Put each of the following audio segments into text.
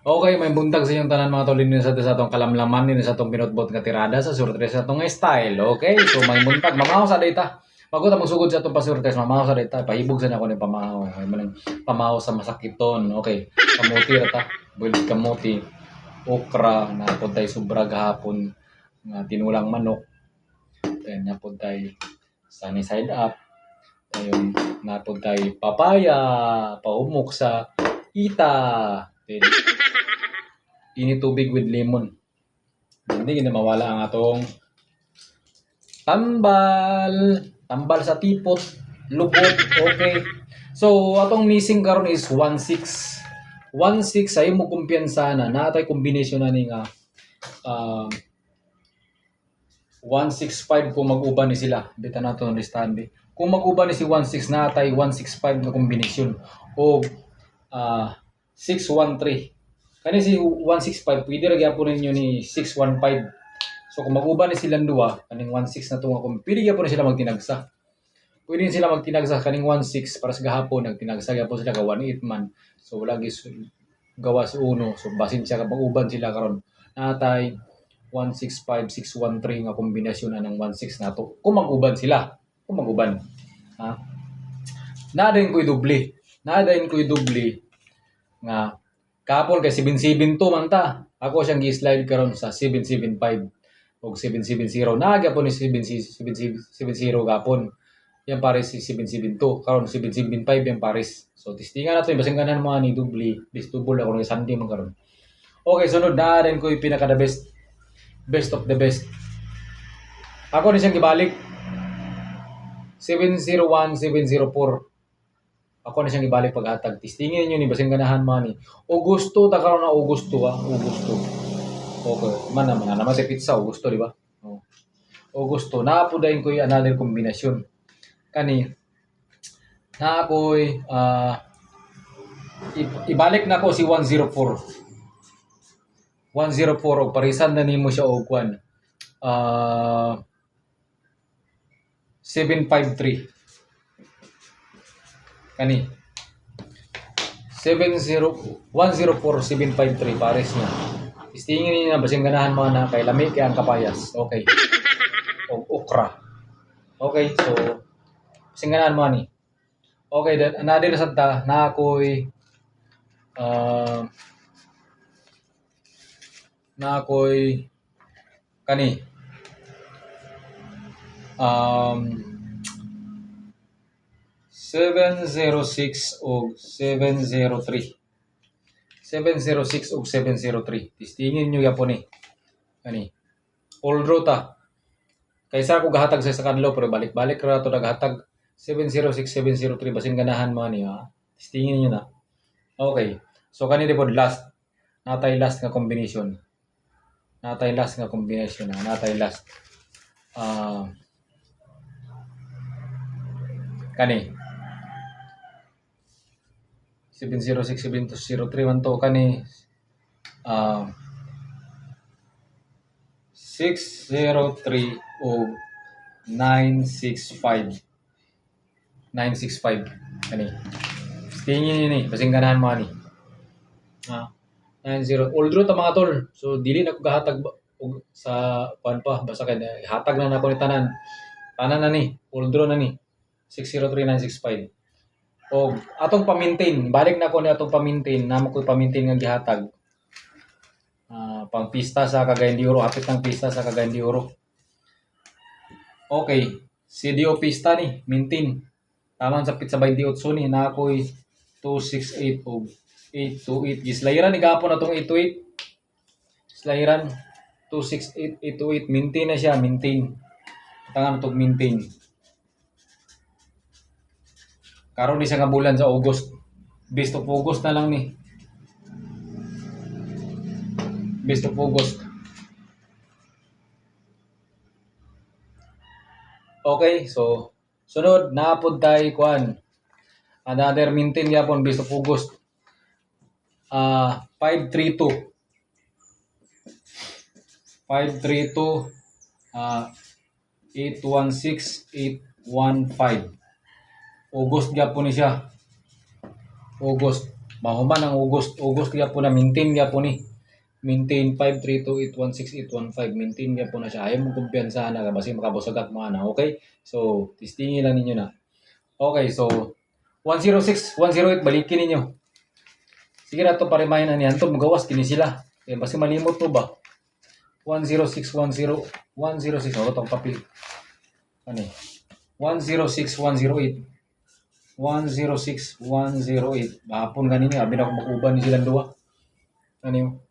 Okay, may buntag sa inyong tanan mga tol din sa atong kalamlaman din sa atong pinutbot nga tirada sa surtres sa atong style. Okay? So may buntag mamahaw sa data. Bago ta magsugod sa atong pasurtres, mamahaw sa data. Pahibog sa nako ni pamahaw. May manang pamahaw sa masakiton. Okay. Kamuti ra ta. Build kamuti. Okra na pud tay sobra gahapon nga tinulang manok. Then napod tay sunny side up. Ayun, napod tay papaya, paumok sa ita. Then init tubig with lemon. Hindi gina mawala ang atong tambal. Tambal sa tipot, lubot, okay. So atong missing karon is 16. 16 ay mo kumpiyansa na natay kombinasyon na ni nga 165 kung mag-uban ni sila. Bita nato ng listahan bi. Kung mag-uban ni si 16 natay 165 na kombinasyon o 613. Kani si 165 pwede ra gyapon ninyo ni 615. So kung mag-uban ni silang duwa kaning 16 na tunga kung pwede gyapon sila magtinagsa. Pwede sila magtinagsa kaning 16 para sa gahapon nagtinagsa gyapon sila ka 18 man. So lagi gawas uno. So basin siya kapag uban sila karon natay 165 613 nga kombinasyon na ng 16 nato. Kung mag-uban sila, kung mag-uban. Ha? Nadain ko'y doble. Nadain ko'y doble nga kapon kay 772 man ta. Ako siyang gi-slide karon sa 775 o 770. Nagyapon ni 770 gapon. Yan pares si 772. Karon 775 yan pares. So testingan nato yung basing kanan mga ni doble. Bis double ako ng Sunday man karon. Okay, sunod na rin ko yung pinaka the best of the best. Ako ni siyang gibalik 701 704. Ako na siyang ibalik paghatag. Tistingin niyo ni basing ganahan man ni. Augusto ta karon na Augusto Augusto. Okay, man naman si pizza Augusto di ba? Oh. Augusto na po dayon ko another kombinasyon. Kani na ako'y ibalik na ko si 104. 104 og parisan na nimo siya og kwan. 753. Kani 104,753 pares niya. Istingin niyo na basing ganahan mga na kay lami kay ang kapayas. Okay. O okra. Okay, so basing ganahan mo ni. Okay, then another sa ta na ako'y kani 706 o 703. 706 o 703. Tistingin nyo yapon ni. Ani. Although ta. Kaysa ako gahatag sa kanlo pero balik-balik ra to naghatag 706 703 basing ganahan mo ni ha. Tistingin nyo na. Okay. So kanina pod last. Natay last nga combination. Natay last. Kani 706 703 man to kani 603 o 965 kani tingin niyo ni basing ganahan mo ni 90 although ta mga tol so dili na ko gahatag sa kuan pa basta kay hatag na nako ni tanan na ni although na ni 603965 o atong pa-maintain balik na ko ni atong pa-maintain namo ko pa-maintain nga gihatag pang pista sa Cagayan de Oro hapit ng pista sa Cagayan de Oro. Okay, CDO pista ni maintain taman sa pizza 28 ni na ako'y 268 o 828 gislayiran ni gapon atong 828 slayiran 268 828 maintain na siya maintain tangan tog maintain karon ni sa nga bulan sa August best of August na lang ni best of August. Okay, so sunod naapod tay kuan another maintain gyapon best of August 532 816 815 August gyapon ni siya August Mahuman ang Ugos kaya po na maintain kaya po ni. Maintain 532816815. Maintain kaya po na siya. Ayaw mong kumpiyansahan na kasi makabusagat mo na. Okay? So, testingin lang ninyo na. Okay, so 106, 108 balikin ninyo. Sige na to parimahin na niyan to magawas kini sila. Kaya basi malimot to ba? 10610 106 oh tong papel. Ano? 106 108 106 108. Hapon ganini abi na ko maguban ni silang duwa. Ano yun?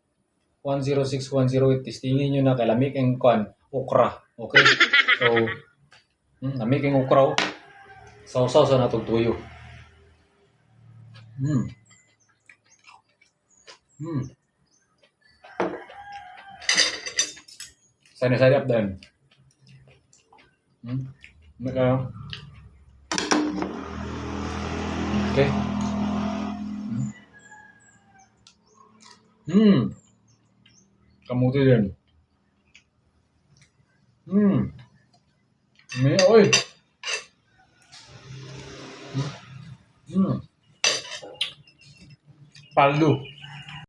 106 108 testingin nyo na kay lamig ang kuan okra. Okay? So lamig ang okra. Oh. Sausaw sa natong tuyo. Sari-sari up dan. Maka. Okay. Kamuti din. May oy. Paldo.